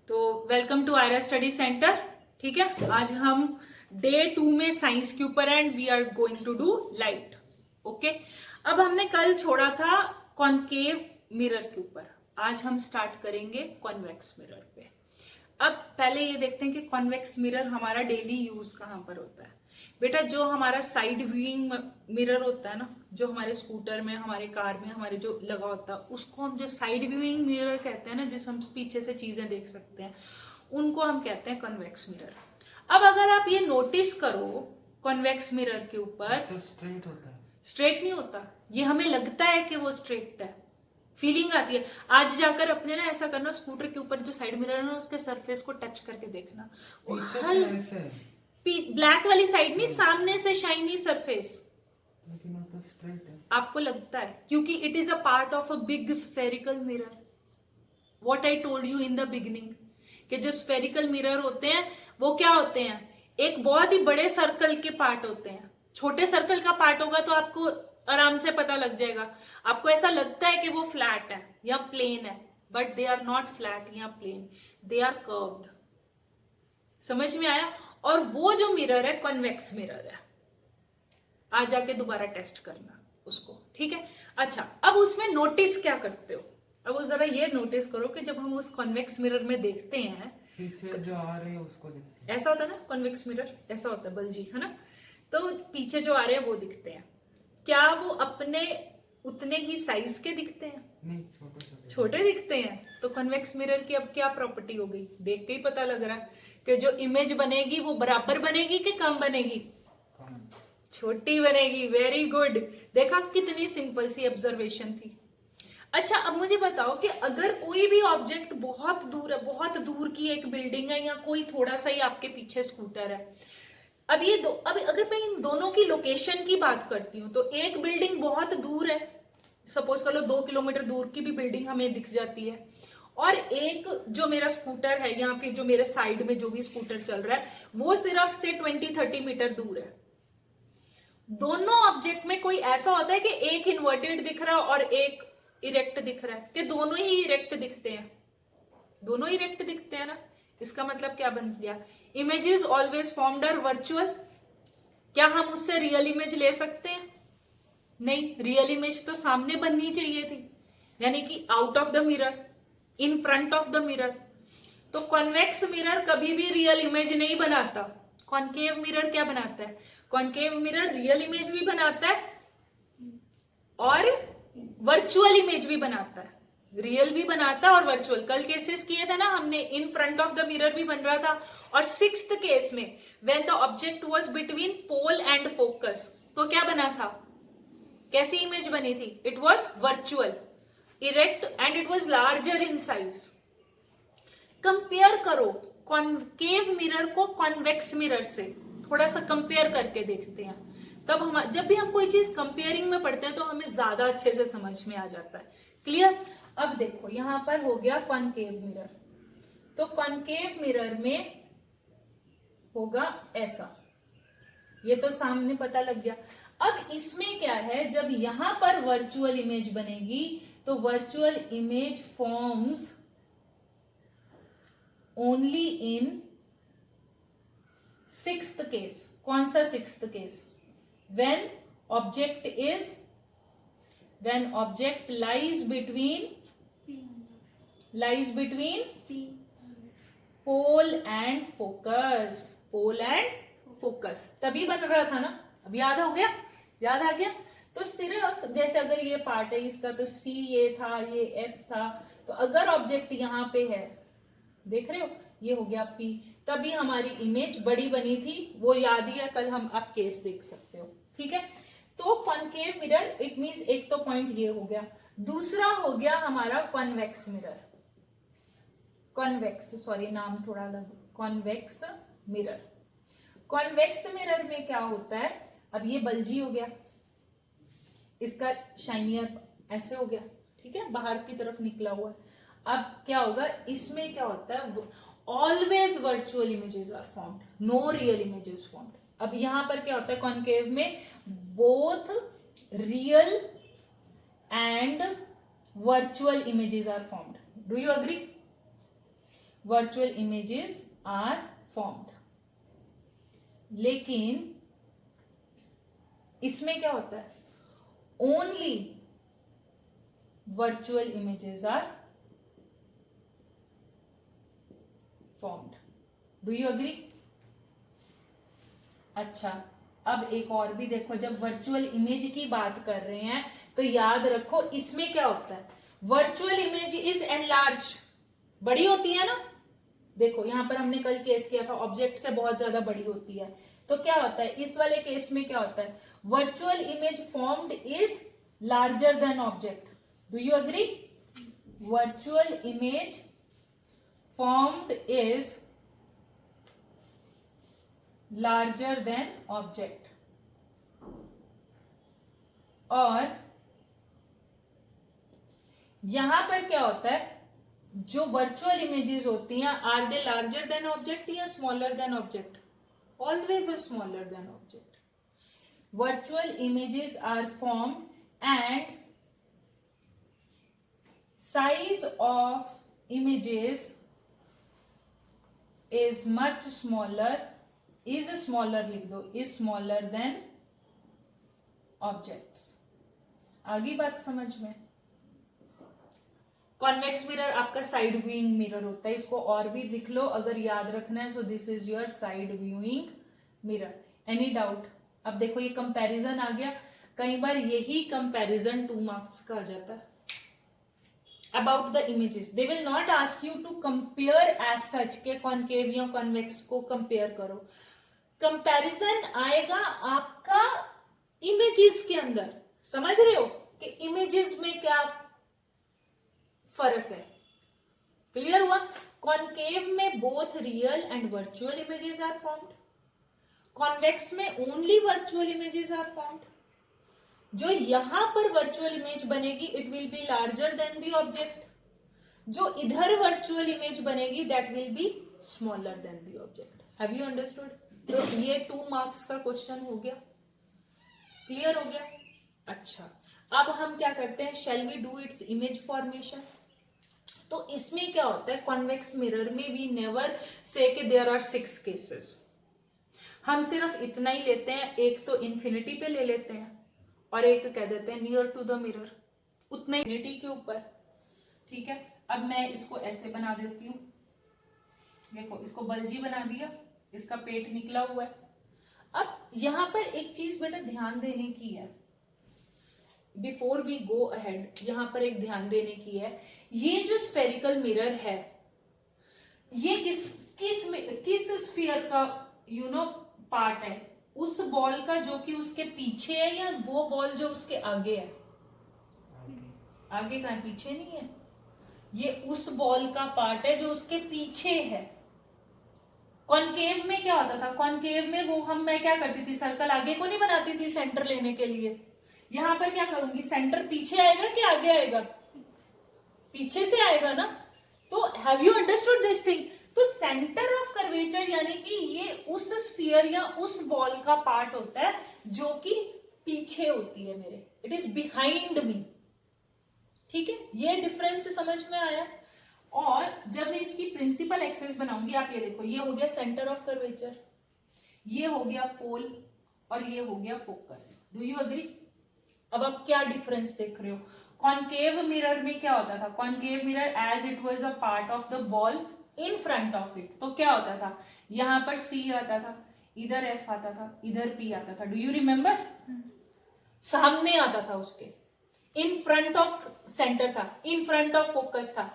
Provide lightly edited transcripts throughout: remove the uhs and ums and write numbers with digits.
तो welcome to Ayra study centre. ठीक है, आज हम डे 2 में साइंस के ऊपर and we are going to do light. Okay, अब हमने कल छोड़ा था कॉनकेव मिरर के ऊपर, आज हम स्टार्ट करेंगे कॉन्वेक्स मिरर पे। अब पहले ये देखते हैं कि कॉन्वेक्स मिरर हमारा डेली यूज कहाँ पर होता है। बेटा, जो हमारा साइड व्यूइंग मिरर होता है ना, जो हमारे स्कूटर में, हमारे कार में, हमारे जो लगा होता है, उसको हम जो साइड व्यूइंग मिरर कहते हैं ना, जिस हम पीछे से चीजें देख सकते हैं, उनको हम कहते हैं कॉन्वेक्स मिरर। अब अगर आप ये नोटिस करो, कॉन्वेक्स मिरर के ऊपर तो स्ट्रेट होता है। स्ट्रेट नहीं होता, ये हमें लगता है कि वो स्ट्रेट है, फीलिंग आती है। आज जाकर अपने ना ऐसा करना, स्कूटर के ऊपर जो साइड मिरर है ना, उसके सरफेस को टच करके देखना, वो ब्लैक वाली साइड नहीं, सामने से शाइनी सरफेस, लेकिन वो तो स्ट्रेट है। आपको लगता है क्योंकि it is a part of a big spherical mirror. What I told you in the beginning कि जो स्फेरिकल मिरर होते हैं वो क्या होते हैं, एक बहुत ही बड़े सर्कल के पार्ट होते हैं। छोटे सर्कल का पार्ट होगा तो आपको आराम से पता लग जाएगा, आपको ऐसा लगता है कि वो फ्लैट है या प्लेन है, but they are not flat या प्लेन, दे आर कर्व्ड। समझ में आया? और वो जो मिरर है कॉन्वेक्स मिरर है। आज जाके दोबारा टेस्ट करना उसको, ठीक है? अच्छा, अब उसमें नोटिस क्या करते हो? अब उस जरा ये नोटिस करो कि जब हम उस कॉन्वेक्स मिरर में देखते हैं, पीछे जो आ रहे हैं उसको देखते हैं। ऐसा होता है ना, कॉन्वेक्स मिरर ऐसा होता है बलजी, है ना? तो पीछे जो आ रहे हैं वो दिखते हैं, क्या वो अपने उतने ही साइज के दिखते हैं? नहीं, छोटे छोटे दिखते हैं। तो कॉन्वेक्स मिरर की अब क्या प्रॉपर्टी हो गई? देख के ही पता लग रहा है कि जो इमेज बनेगी वो बराबर बनेगी कि कम बनेगी? कम। छोटी बनेगी। Very good. देखा कितनी सिंपल सी ऑब्जर्वेशन थी। अच्छा, अब मुझे बताओ कि अगर कोई भी ऑब्जेक्ट बहुत दूर है, बहुत दूर की एक बिल्डिंग है, या कोई थोड़ा सा ही आपके पीछे स्कूटर है, अब ये दो, अब अगर मैं इन दोनों की लोकेशन की बात करती हूँ, तो एक बिल्डिंग बहुत दूर है, सपोज कर लो 2 किलोमीटर दूर की भी बिल्डिंग हमें दिख जाती है, और एक जो मेरा स्कूटर है या फिर जो मेरे साइड में जो भी स्कूटर चल रहा है वो सिर्फ से 20-30 मीटर दूर है। दोनों ऑब्जेक्ट में कोई ऐसा होता है कि एक इन्वर्टेड दिख रहा है और एक इरेक्ट दिख रहा है, कि दोनों ही इरेक्ट दिखते हैं? दोनों इरेक्ट दिखते हैं ना। इसका मतलब क्या बन गया? Image is always formed are virtual. क्या हम उससे रियल इमेज ले सकते हैं? नहीं, रियल इमेज तो सामने बननी चाहिए थी, यानी कि out of the mirror, in front of the mirror. तो कॉन्वेक्स मिरर कभी भी रियल इमेज नहीं बनाता। कॉनकेव मिरर क्या बनाता है? कॉनकेव मिरर रियल इमेज भी बनाता है और वर्चुअल इमेज भी बनाता है। रियल भी बनाता है और वर्चुअल। कल केसेस किए थे ना हमने, in front of the mirror भी बन रहा था, और 6th केस में when the object was between pole and focus, तो क्या बना था? कैसी इमेज बनी थी? It was virtual, erect, and it was larger in size. Compare करो कॉनकेव मिरर को कॉन्वेक्स मिरर से, थोड़ा सा कंपेयर करके देखते हैं। तब हम, जब भी हम कोई चीज कंपेयरिंग में पढ़ते हैं तो हमें ज्यादा अच्छे से समझ में आ जाता है। क्लियर? अब देखो यहां पर हो गया कॉनकेव मिरर, तो कॉनकेव मिरर में होगा ऐसा, ये तो सामने पता लग गया। अब इसमें क्या है, जब यहां पर वर्चुअल इमेज बनेगी तो virtual image forms only in 6th case. कौन सा 6th case? When object lies between pole and focus, तभी बन रहा था ना। अब याद आ गया। तो सिर्फ जैसे अगर ये पार्ट है इसका, तो सी ये था, ये एफ था, तो अगर ऑब्जेक्ट यहां पे है, देख रहे हो, ये हो गया पी, तभी हमारी इमेज बड़ी बनी थी। वो याद ही है, कल हम आप केस देख सकते हो। ठीक है? तो कॉनकेव मिरर, इट मींस एक तो पॉइंट ये हो गया। दूसरा हो गया हमारा कॉन्वेक्स मिरर। नाम थोड़ा अलग, कॉन्वेक्स मिरर। कॉन्वेक्स मिरर में क्या होता है, अब ये बल्जी हो गया, इसका शाइनियर ऐसे हो गया, ठीक है, बाहर की तरफ निकला हुआ है। अब क्या होगा, इसमें क्या होता है, always virtual images are formed, no real images formed. अब यहां पर क्या होता है, कॉनकेव में both real and virtual images are formed. Do you agree? Virtual images are formed. लेकिन इसमें क्या होता है, only virtual images are formed. Do you agree? अच्छा, अब एक और भी देखो, जब वर्चुअल इमेज की बात कर रहे हैं तो याद रखो इसमें क्या होता है, वर्चुअल इमेज इज एनलार्ज्ड, बड़ी होती है ना। देखो यहां पर हमने कल केस किया था, ऑब्जेक्ट से बहुत ज्यादा बड़ी होती है, तो क्या होता है इस वाले केस में क्या होता है, virtual image formed is larger than object. Do you agree? Virtual image formed is larger than object. और यहां पर क्या होता है, जो वर्चुअल इमेजेस होती हैं, are they larger than object या smaller than object? Always smaller than object. Virtual images are formed and size of images is much smaller, is smaller लिख दो, इज स्मॉलर देन ऑब्जेक्ट्स। आगे बात समझ में? Convex mirror आपका side viewing mirror होता है, इसको और भी लिख लो अगर याद रखना है। सो this is your side viewing mirror. Any doubt? अब देखो ये कंपैरिजन आ गया, कई बार यही कंपैरिजन 2 मार्क्स का आ जाता है। About the images they will not ask you to compare as such के कॉनकेव या कॉन्वेक्स को कंपेयर करो। कंपैरिजन आएगा आपका इमेजेस के अंदर, समझ रहे हो कि इमेजेस में क्या फर्क है। क्लियर हुआ? कॉनकेव में both real and virtual images are formed, convex में only virtual images are formed. जो यहां पर वर्चुअल इमेज बनेगी it will be larger than the object, जो इधर वर्चुअल इमेज बनेगी that will be smaller than the object. Have you understood? तो ये 2 मार्क्स का क्वेश्चन हो गया। क्लियर हो गया? अच्छा, अब हम क्या करते हैं, shall we do its image formation. तो इसमें क्या होता है, कॉन्वेक्स मिरर में वी नेवर से कि देयर आर 6 केसेस, हम सिर्फ इतना ही लेते हैं, एक तो इन्फिनिटी पे ले लेते हैं और एक कह देते हैं नियर टू द मिरर, उतना इन्फिनिटी के ऊपर। ठीक है, अब मैं इसको ऐसे बना देती हूँ, देखो इसको बल्जी बना दिया, इसका पेट निकला हुआ है। अब यहां पर एक चीज बेटा ध्यान देने की है, बिफोर वी गो अहेड, यहां पर एक ध्यान देने की है, ये जो स्फेरिकल मिरर है ये किस स्फीयर का पार्ट है, उस बॉल का जो कि उसके पीछे है या वो बॉल जो उसके आगे है? आगे का है, पीछे नहीं है। ये उस बॉल का पार्ट है जो उसके पीछे है। कॉनकेव में क्या होता था, कॉनकेव में मैं क्या करती थी, सर्कल आगे को नहीं बनाती थी सेंटर लेने के लिए। यहां पर क्या करूंगी, सेंटर पीछे आएगा कि आगे आएगा? पीछे से आएगा ना। तो have you understood this thing? तो सेंटर ऑफ कर्वेचर यानी कि ये उस स्फीयर या उस बॉल का पार्ट होता है जो कि पीछे होती है मेरे, इट इज बिहाइंड मी। ठीक है, ये डिफरेंस समझ में आया? और जब मैं इसकी प्रिंसिपल एक्सिस बनाऊंगी, आप ये देखो, ये हो गया सेंटर ऑफ कर्वेचर, ये हो गया पोल और ये हो गया फोकस। Do you agree? अब आप क्या डिफरेंस देख रहे हो? कॉनकेव मिरर में क्या होता था, concave mirror as it was a part of the ball in front of it, तो क्या होता था, यहां पर C आता था, इधर F आता था, इधर P आता था। Do you remember? सामने आता था उसके, इन फ्रंट ऑफ सेंटर था, इन फ्रंट ऑफ फोकस था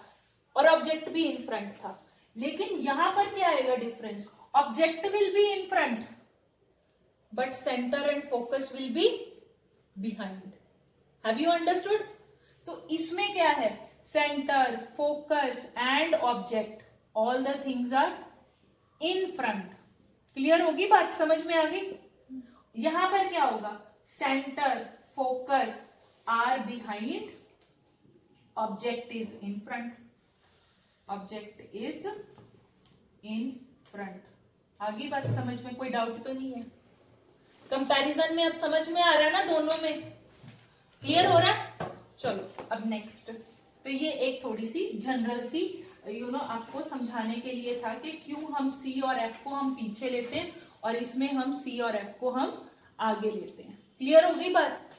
और ऑब्जेक्ट भी इन फ्रंट था। लेकिन यहां पर क्या आएगा difference, object will be in front but centre and focus will be behind. Have you understood? तो इसमें क्या है, centre, focus and object, all the things are in front. Clear होगी बात, समझ में आ गई? यहां पर क्या होगा, centre, focus are behind, object is in front, object is in front. आगे बात समझ में, कोई डाउट तो नहीं है? कंपैरिजन में अब समझ में आ रहा है ना, दोनों में क्लियर हो रहा है? चलो अब नेक्स्ट, तो ये एक थोड़ी सी जनरल सी आपको समझाने के लिए था कि क्यों हम सी और एफ को हम पीछे लेते हैं और इसमें हम सी और एफ को हम आगे लेते हैं। क्लियर हो गई बात?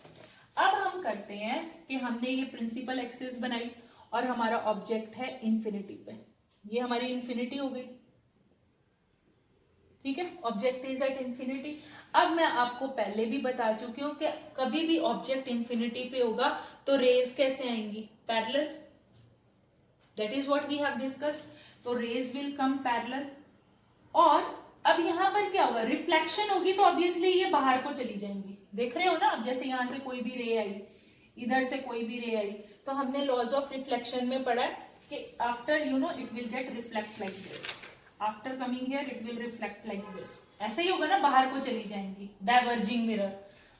अब हम करते हैं कि हमने ये प्रिंसिपल एक्सिस बनाई और हमारा ऑब्जेक्ट है इंफिनिटी पे, ये हमारी इंफिनिटी हो गई, ठीक है, ऑब्जेक्ट इज एट इंफिनिटी। अब मैं आपको पहले भी बता चुकी हूं कि कभी भी ऑब्जेक्ट इंफिनिटी पे होगा तो रेज कैसे आएंगी? Parallel, that is what we have discussed. तो रेज विल कम पैरेलल। और अब यहां पर क्या होगा? रिफ्लेक्शन होगी तो ऑब्वियसली ये बाहर को चली जाएंगी। देख रहे हो ना, अब जैसे यहां से कोई भी रे आई, इधर से कोई भी रे आई, तो हमने लॉज ऑफ रिफ्लेक्शन में पढ़ा है कि after it will gate reflect like this, after coming here it will reflect like this. ऐसे ही होगा ना, बाहर को चली जाएंगी। डाइवर्जिंग मिरर,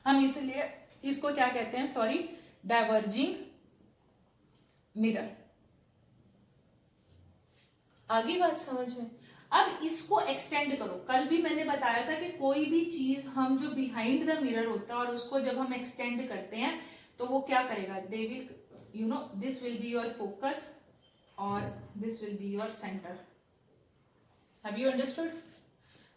हम इसलिए इसको क्या कहते हैं? Sorry, diverging mirror. आगे बात समझ में? अब इसको एक्सटेंड करो। कल भी मैंने बताया था कि कोई भी चीज हम जो बिहाइंड द मिरर होता है और उसको जब हम एक्सटेंड करते हैं तो वो क्या करेगा? They will this will be your focus और this will be your centre. Have you understood?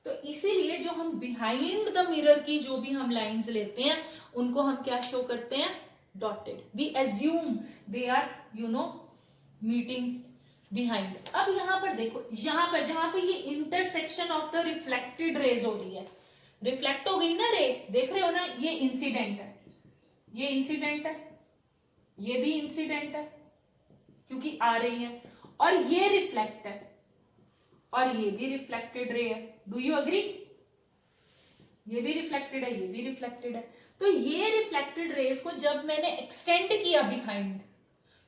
तो इसीलिए जो हम बिहाइंड द मिरर की जो भी हम लाइंस लेते हैं उनको हम क्या शो करते हैं? Dotted. We assume they are meeting behind. अब यहां पर देखो, यहां पर जहां पे ये intersection of the reflected rays हो रही है, रिफ्लेक्ट हो गई ना रे, देख रहे हो ना, ये इंसिडेंट है, ये इंसिडेंट है, ये भी इंसिडेंट है क्योंकि आ रही है, और ये रिफ्लेक्ट है और ये भी रिफ्लेक्टेड रे है। Do you agree? ये भी रिफ्लेक्टेड है, ये भी रिफ्लेक्टेड है। तो ये रिफ्लेक्टेड रेज को जब मैंने एक्सटेंड किया बिहाइंड,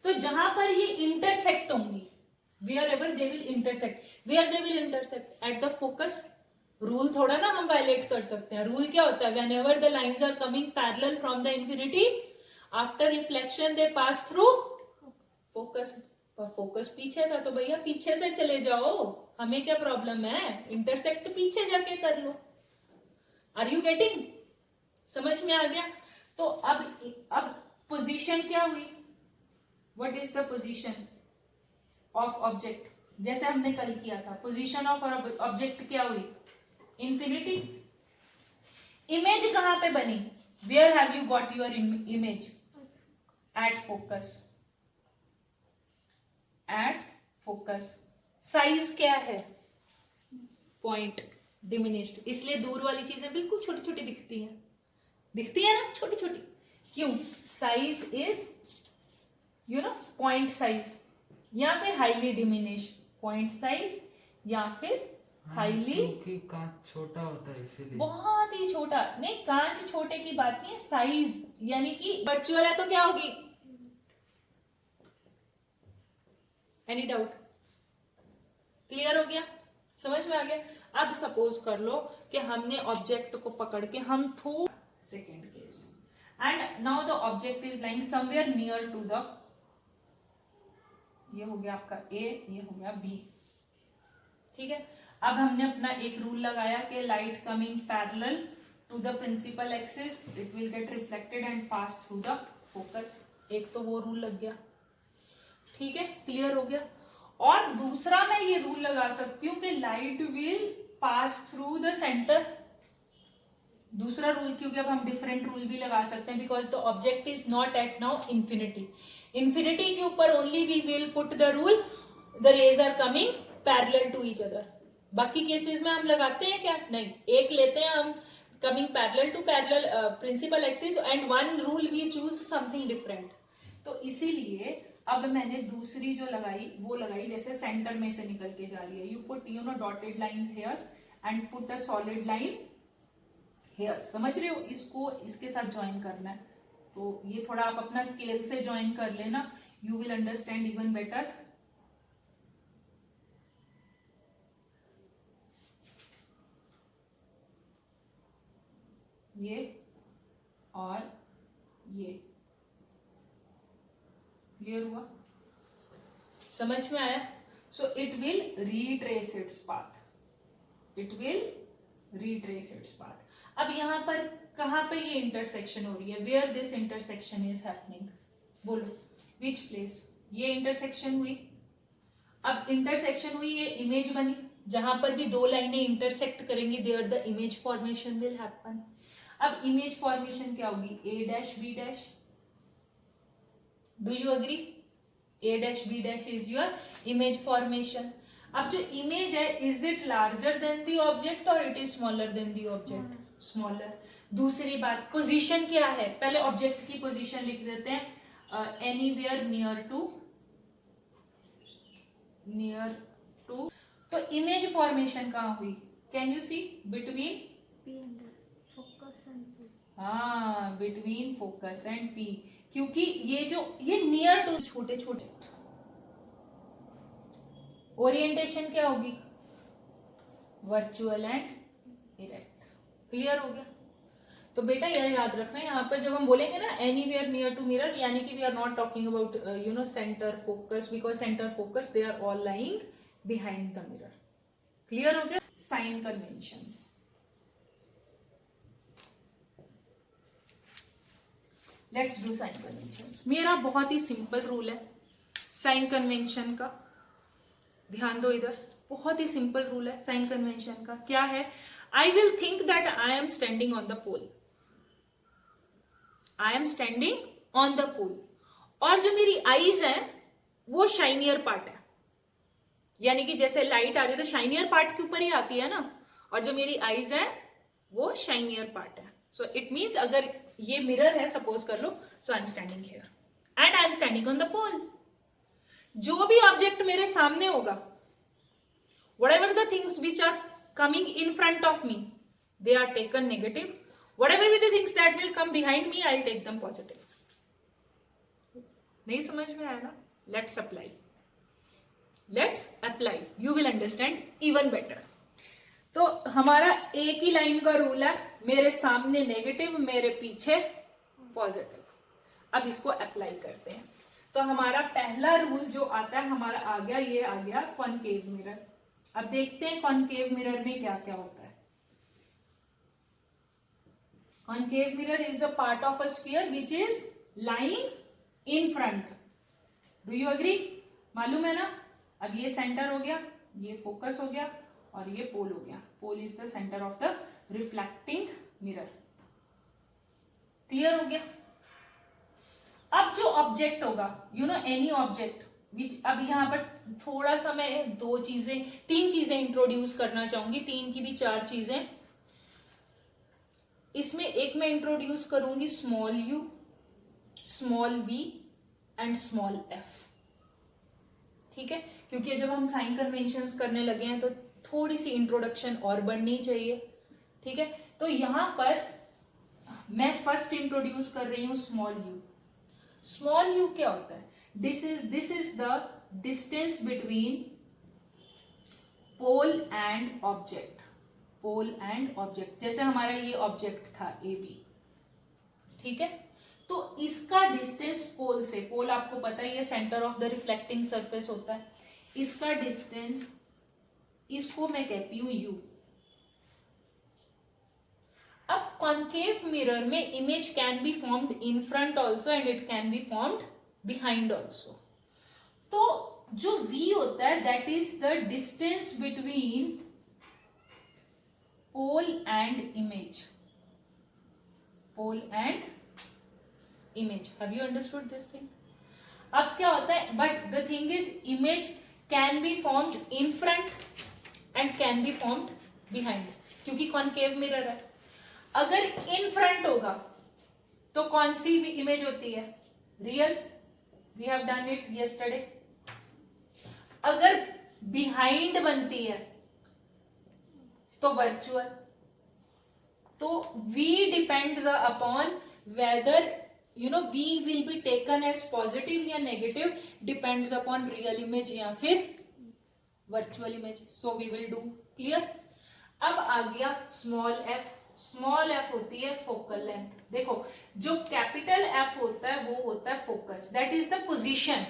तो जहां पर ये इंटरसेक्ट होंगी, wherever they will intersect, where they will intersect? At the focus। Rule थोड़ा ना हम वायलेट कर सकते हैं। रूल क्या होता है? whenever the lines are coming parallel from the infinity, after reflection they pass through focus। और फोकस पीछे था तो भैया पीछे से चले जाओ, हमें क्या प्रॉब्लम है? इंटरसेक्ट पीछे जाके कर लो। Are you getting? समझ में आ गया? तो अब पोजीशन क्या हुई? What is the position of object? जैसे हमने कल किया था, पोजीशन ऑफ ऑब्जेक्ट क्या हुई? इंफिनिटी। इमेज कहां पे बनी? Where have you got your image? At focus, at focus. Size क्या है? पॉइंट डिमिनिश्ड, इसलिए दूर वाली चीजें बिल्कुल छोटी छोटी दिखती हैं, दिखती है ना, छोटी छोटी। क्यों? साइज इज पॉइंट साइज, या फिर हाईली डिमिनिश पॉइंट साइज, या फिर हाईली, क्योंकि कांच छोटा होता है इसीलिए। बहुत ही छोटा नहीं, कांच छोटे की बात नहीं है, साइज यानी कि वर्चुअल है तो क्या होगी? Any doubt? क्लियर हो गया? समझ में आ गया? अब सपोज कर लो कि हमने ऑब्जेक्ट को पकड़ के हम थोड़ा, second case, and now the object is lying somewhere near to the, ये हो गया आपका ए, ये हो गया बी, ठीक है। अब हमने अपना एक रूल लगाया कि light coming parallel to the principal axis it will get reflected and pass through the focus. एक तो वो रूल लग गया, ठीक है, क्लियर हो गया। और दूसरा मैं ये रूल लगा सकती हूँ कि light will pass through the centre. दूसरा रूल, क्योंकि अब हम डिफरेंट रूल भी लगा सकते हैं, because the object is not at now infinity. Infinity के ऊपर only we will put the rule the rays are coming parallel to each other. बाकी केसेस में हम लगाते हैं क्या? नहीं, एक लेते हैं हम coming parallel to parallel principal axis and one rule we choose something different. तो इसीलिए अब मैंने दूसरी जो लगाई वो लगाई जैसे सेंटर में से निकल के जा रही है। You put dotted lines here and put a solid line here. समझ रहे हो? इसको इसके साथ ज्वाइन करना है, तो ये थोड़ा आप अपना स्केल से ज्वाइन कर लेना, you will understand even better. ये और ये क्लियर हुआ? समझ में आया? So it will retrace its path, it will retrace its path. अब यहां पर कहां पे ये इंटरसेक्शन हो रही है? Where this intersection is happening? बोलो, विच प्लेस? ये इंटरसेक्शन हुई। अब इंटरसेक्शन हुई, ये इमेज बनी, जहां पर भी दो लाइनें इंटरसेक्ट करेंगी there the image formation will happen. अब इमेज फॉर्मेशन क्या होगी, A dash B dash, do you agree? A dash B dash is your image formation. अब जो इमेज है, is it larger than the object और it is smaller than the object? Smaller. दूसरी बात, position क्या है, पहले ऑब्जेक्ट की पोजीशन लिख देते हैं, एनीवेयर नियर टू। तो इमेज फॉर्मेशन कहाँ हुई, कैन यू सी? बिटवीन हाँ, बिटवीन फोकस एंड पी, क्योंकि ये नियर टू छोटे छोटे। ओरिएंटेशन क्या होगी, वर्चुअल एंड इरेक्ट। क्लियर हो गया? तो बेटा यह याद रखना, यहाँ पर जब हम बोलेंगे ना एनीवेयर नियर टू मिरर, यानी कि we are not talking about centre focus, because centre focus they are all lying behind the mirror. Clear हो गया? Sign conventions, let's do sign conventions. मेरा बहुत ही सिंपल रूल है साइन कन्वेंशन का, ध्यान दो इधर, बहुत ही सिंपल रूल है साइन कन्वेंशन का। क्या है? I will think that I am standing on the pole, I am standing on the pole, और जो मेरी आईज है वो शाइनियर पार्ट है, यानी कि जैसे लाइट आ रही है तो शाइनियर पार्ट के ऊपर ही आती है ना, और जो मेरी आईज है वो शाइनियर पार्ट है। सो इट मीन्स अगर ये मिरर है, सपोज कर लो, so I am standing here and I am standing on the pole. जो भी ऑब्जेक्ट मेरे सामने होगा, whatever the things which are coming in front of me, they are taken negative. Whatever be the things that will come behind me, I'll take them positive. नहीं समझ में आया ना? Let's apply. Let's apply. You will understand even better. तो हमारा एक ही line का rule है, मेरे सामने नेगेटिव, मेरे पीछे पॉजिटिव। अब इसको अप्लाई करते हैं। तो हमारा पहला रूल जो आता है हमारा आ गया, ये आ गया कॉनकेव मिरर। अब देखते हैं कॉनकेव मिरर में क्या क्या होता है। Concave mirror is a part of a sphere which is lying in front. Do you agree? मालूम है ना? अब ये सेंटर हो गया, ये फोकस हो गया, और ये पोल हो गया। Pole is the centre of the reflecting mirror. Clear हो गया? अब जो ऑब्जेक्ट होगा, you know any object which, अब यहां पर थोड़ा सा मैं तीन चीजें इंट्रोड्यूस करना चाहूंगी, तीन की भी चार चीजें। इसमें एक मैं इंट्रोड्यूस करूंगी small u, small v and small f. ठीक है? क्योंकि जब हम साइन कन्वेंशंस करने लगे हैं तो थोड़ी सी इंट्रोडक्शन और बढ़नी चाहिए। ठीक है? तो यहां पर मैं फर्स्ट इंट्रोड्यूस कर रही हूं स्मॉल यू। स्मॉल यू क्या होता है? This is the distance between pole and object. Pole and object, जैसे हमारा ये ऑब्जेक्ट था ए बी, ठीक है? तो इसका डिस्टेंस पोल से, पोल आपको पता है ये centre of the reflecting surface होता है, इसका डिस्टेंस, इसको मैं कहती हूं यू। अब कॉनकेव मिरर में image can be formed in front also and it can be formed behind also. तो जो v होता है that is the distance between pole and image. Pole and image, have you understood this thing? अब क्या होता है, but the thing is image can be formed in front and can be formed behind, क्योंकि concave mirror है। अगर in front होगा तो कौन सी भी इमेज होती है? Real, we have done it yesterday. अगर बिहाइंड बनती है तो वर्चुअल। तो v depends upon whether v will be taken as positive या negative, depends upon real image या फिर virtual image. So we will do clear. अब आ गया small f. स्मॉल f होती है फोकल लेंथ। देखो जो कैपिटल F होता है वो होता है focus, that is the position.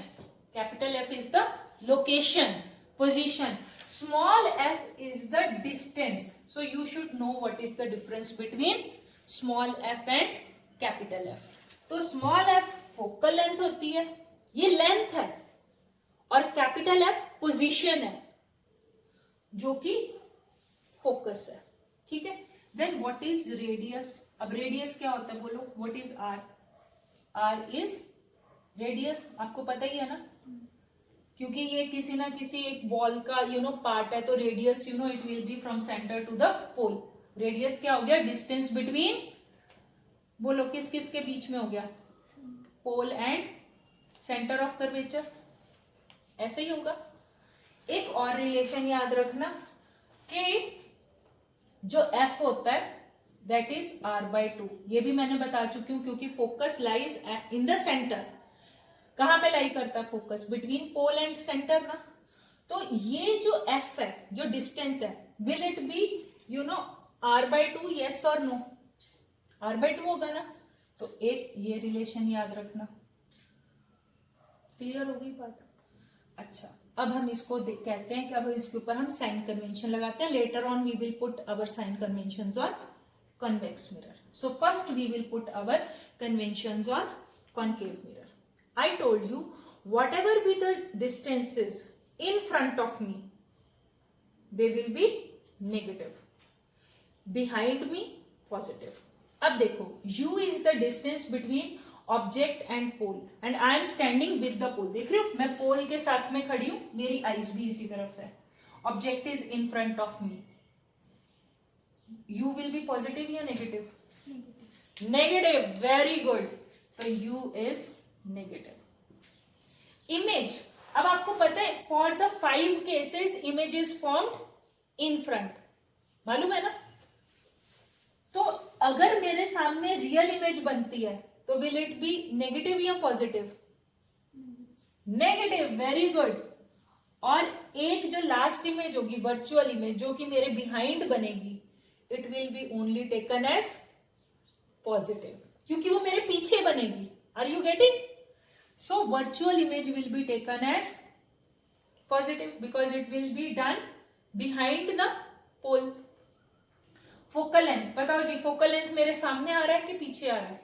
Capital F is the location, position. Small f is the distance. So you should know what is the difference between small f and capital F। तो small f focal length होती है, ये length है, और capital F position है जो कि focus है, ठीक है। Then what is radius? अब रेडियस क्या होता है बोलो, what is R? R is radius, आपको पता ही है ना, क्योंकि ये किसी ना किसी एक बॉल का पार्ट है, तो radius it will be from centre to the pole. Radius क्या हो गया? डिस्टेंस बिटवीन, बोलो किस किस के बीच में हो गया? Pole and centre of curvature, ऐसे ही होगा। एक और रिलेशन याद रखना कि जो एफ होता है दैट इज r/2। ये भी मैंने बता चुकी हूं, क्योंकि focus lies in the centre. कहां पे लाई करता है focus? Between pole and centre ना। तो ये जो एफ है, जो डिस्टेंस है, will it be r/2? Yes और नो? r/2 होगा ना। तो एक ये रिलेशन याद रखना। क्लियर हो गई बात? अच्छा, अब हम इसको कहते हैं कि अब इसके ऊपर हम साइन कन्वेंशन लगाते हैं। Later on we will put our sign conventions on convex mirror. So first we will put our conventions on concave mirror. I told you whatever be the distances in front of me, they will be negative. Behind me, positive. अब देखो, u is the distance between object and pole and I am standing with the pole. देख रहे हो, मैं pole के साथ में खड़ी हूं, मेरी eyes भी इसी तरफ है. Object is in front of me. U will be positive या negative? Negative. Very good. तो U is negative. Image. अब आपको पता है for the 5 cases image is formed in front. मालूम है ना? तो अगर मेरे सामने रियल इमेज बनती है तो will it be negative या positive? Negative. Very good. और एक जो लास्ट इमेज होगी वर्चुअल इमेज, जो कि मेरे बिहाइंड बनेगी, it will be only taken as positive, क्योंकि वो मेरे पीछे बनेगी. Are you getting? So virtual image will be taken as positive because it will be done behind the pole. Focal length, बताओ जी, focal length मेरे सामने आ रहा है कि पीछे आ रहा है?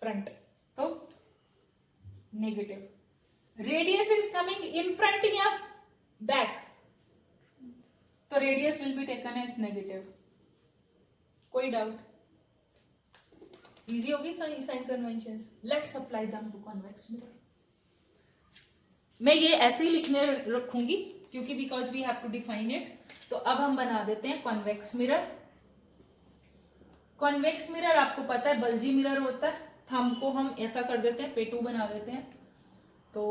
फ्रंट, तो negative. Radius is coming in front या बैक? तो radius will be taken as negative. कोई डाउट? इजी होगी sign conventions. Let's apply them to convex mirror. मैं ये ऐसे ही लिखने रखूंगी क्योंकि because we have to define it. तो अब हम बना देते हैं कॉन्वेक्स मिरर. कॉन्वेक्स मिरर आपको पता है बल्जी मिरर होता है. थंब को हम ऐसा कर देते हैं, पेटू बना देते हैं. तो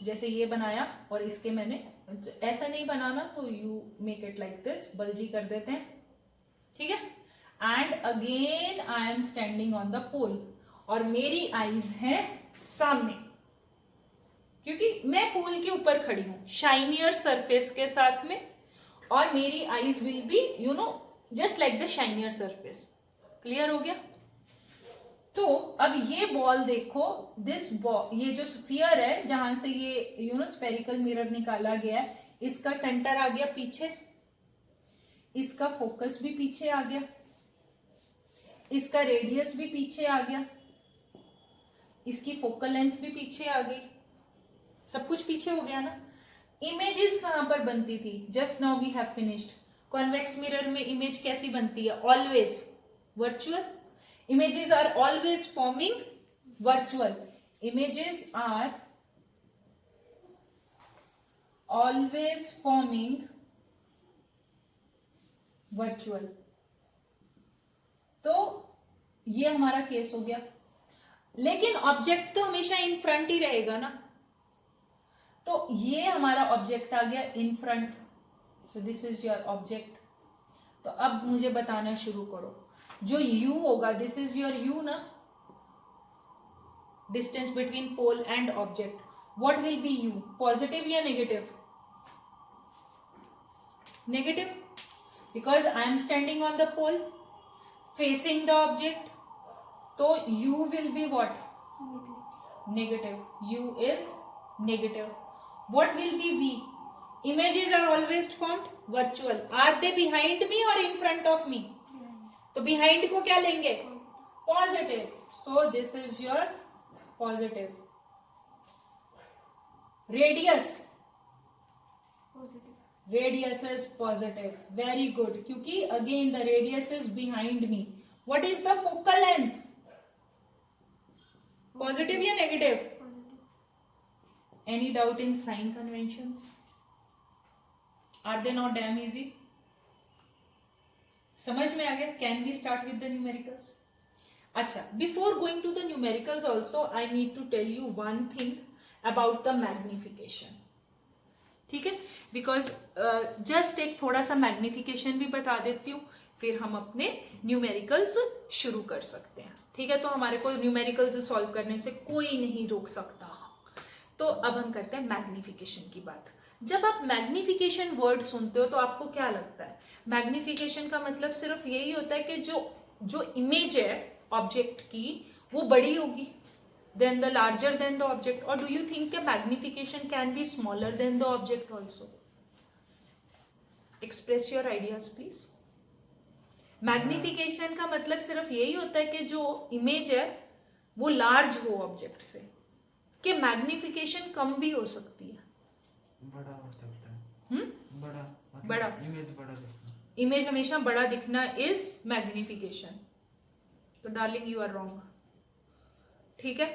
जैसे ये बनाया और इसके मैंने ऐसा नहीं बनाना, तो you make it like this, bulgy कर देते हैं, ठीक है. And again I am standing on the pole और मेरी आईज है सामने, क्योंकि मैं पोल के ऊपर खड़ी हूं शाइनियर सरफेस के साथ में, और मेरी eyes will be just like the shinier surface. Clear हो गया? तो अब ये बॉल देखो, दिस बॉल, ये जो स्फीयर है जहां से ये स्फेरिकल मिरर निकाला गया है, इसका सेंटर आ गया पीछे, इसका फोकस भी पीछे आ गया, इसका रेडियस भी पीछे आ गया, इसकी फोकल लेंथ भी पीछे आ गई, सब कुछ पीछे हो गया ना. इमेजेस कहां पर बनती थी? Just now we have finished. Convex mirror में इमेज कैसी बनती है? Always virtual. Images are always forming virtual. Images are always forming virtual. तो ये हमारा केस हो गया. लेकिन ऑब्जेक्ट तो हमेशा इन फ्रंट ही रहेगा ना. तो ये हमारा ऑब्जेक्ट आ गया in front. So this is your object. तो अब मुझे बताना शुरू करो. जो u होगा, दिस इज योर u ना, distance between pole and object. What will be u? Positive या negative? Negative, because I am standing on the pole facing the object. तो u will be what? Negative. u is negative. What will be v? Images are always formed virtual. Are they behind me or in front of me? तो behind को क्या लेंगे? Positive. So this is your positive. Radius, radius is positive, very good, क्योंकि again the radius is behind me. What is the focal length? Positive या negative? Any doubt in sign conventions? Are they not damn easy? समझ में आ गया? Can we start with the numericals? अच्छा, before going to the numericals also I need to tell you one thing about the magnification. ठीक है, because just एक थोड़ा सा मैग्निफिकेशन भी बता देती हूँ, फिर हम अपने न्यूमेरिकल्स शुरू कर सकते हैं. ठीक है, तो हमारे को न्यूमेरिकल्स सॉल्व करने से कोई नहीं रोक सकता. तो अब हम करते हैं मैग्निफिकेशन की बात. जब आप मैग्निफिकेशन वर्ड सुनते हो तो आपको क्या लगता है? मैग्निफिकेशन का मतलब सिर्फ यही होता है कि जो इमेज है ऑब्जेक्ट की वो बड़ी होगी then the larger than the object, और डू यू थिंक कि magnification can be smaller than the object also? Express your ideas please. Magnification का मतलब सिर्फ यही होता है कि जो इमेज है वो लार्ज हो ऑब्जेक्ट से, कि मैग्निफिकेशन कम भी हो सकती है. बड़ा हो सकता है. बड़ा मतलब बड़ा. इमेज बड़ा दिखना. इमेज हमेशा बड़ा दिखना इज मैग्निफिकेशन. तो डार्लिंग यू आर रॉन्ग. ठीक है,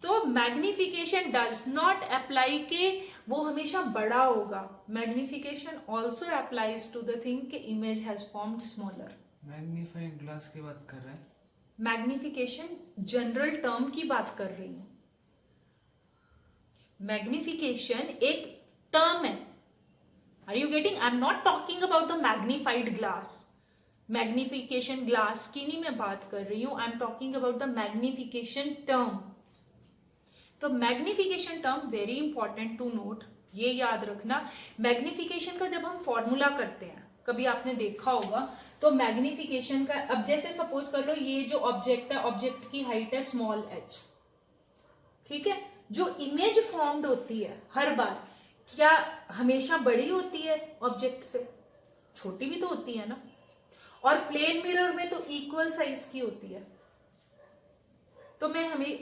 तो मैग्निफिकेशन डज नॉट अप्लाई के वो हमेशा बड़ा होगा. Magnification also applies to the thing के image has formed smaller. Magnifying glass की बात कर रहे हैं. मैग्निफिकेशन जनरल टर्म की बात कर रही हूं. मैग्निफिकेशन एक टर्म है. Are you getting? I am not talking about the magnified glass. Magnification glass की नहीं मैं बात कर रही हूं. I am talking about the magnification term. तो magnification term very important to note. ये याद रखना, मैग्निफिकेशन का जब हम फॉर्मूला करते हैं, कभी आपने देखा होगा, तो मैग्निफिकेशन का, अब जैसे सपोज कर लो ये जो ऑब्जेक्ट है, ऑब्जेक्ट की हाइट है स्मॉल h. ठीक है, जो इमेज फॉर्म्ड होती है हर बार क्या हमेशा बड़ी होती है ऑब्जेक्ट से? छोटी भी तो होती है ना. और प्लेन मिरर में तो इक्वल साइज की होती है. तो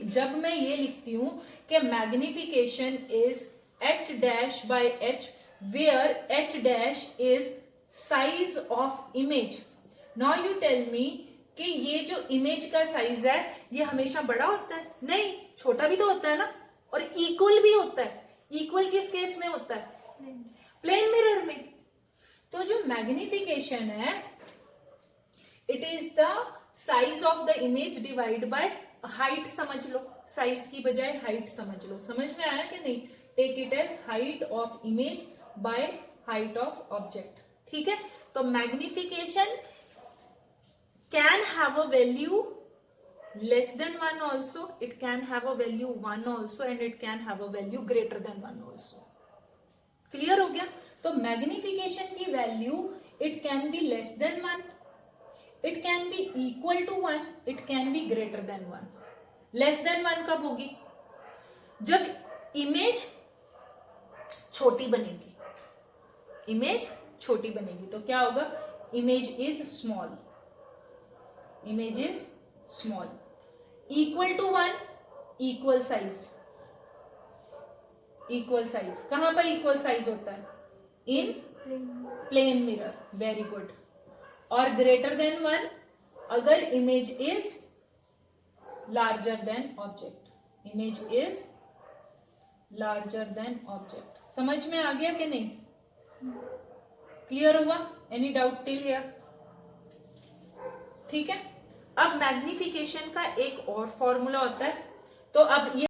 जब मैं ये लिखती हूं कि magnification is h dash by h where h dash is size of image. Now you tell me कि ये जो इमेज का साइज है ये हमेशा बड़ा होता है? नहीं, छोटा भी तो होता है ना. और इक्वल भी होता है. इक्वल किस केस में होता है? प्लेन मिरर में. तो जो मैग्निफिकेशन है it is the size of the image divide by height. समझ लो, साइज की बजाय हाइट समझ लो. समझ में आया कि नहीं? Take it as height of image by height of object. ठीक है, तो magnification can have a value less than 1 also, it can have a value 1 also, and it can have a value greater than 1 also. Clear हो गया? तो magnification की value it can be less than 1, it can be equal to 1, it can be greater than 1. less than 1 कब होगी? जब image छोटी बनेगी. Image छोटी बनेगी तो क्या होगा? Image is small. Image is small. Equal to 1, equal size. Equal size कहां पर इक्वल साइज होता है? In plane mirror. Very good. और ग्रेटर देन 1 अगर image is larger than object. Image is larger than object. समझ में आ गया कि नहीं? क्लियर हुआ? Any doubt till here? ठीक है, अब मैग्निफिकेशन का एक और फॉर्मूला होता है. तो अब ये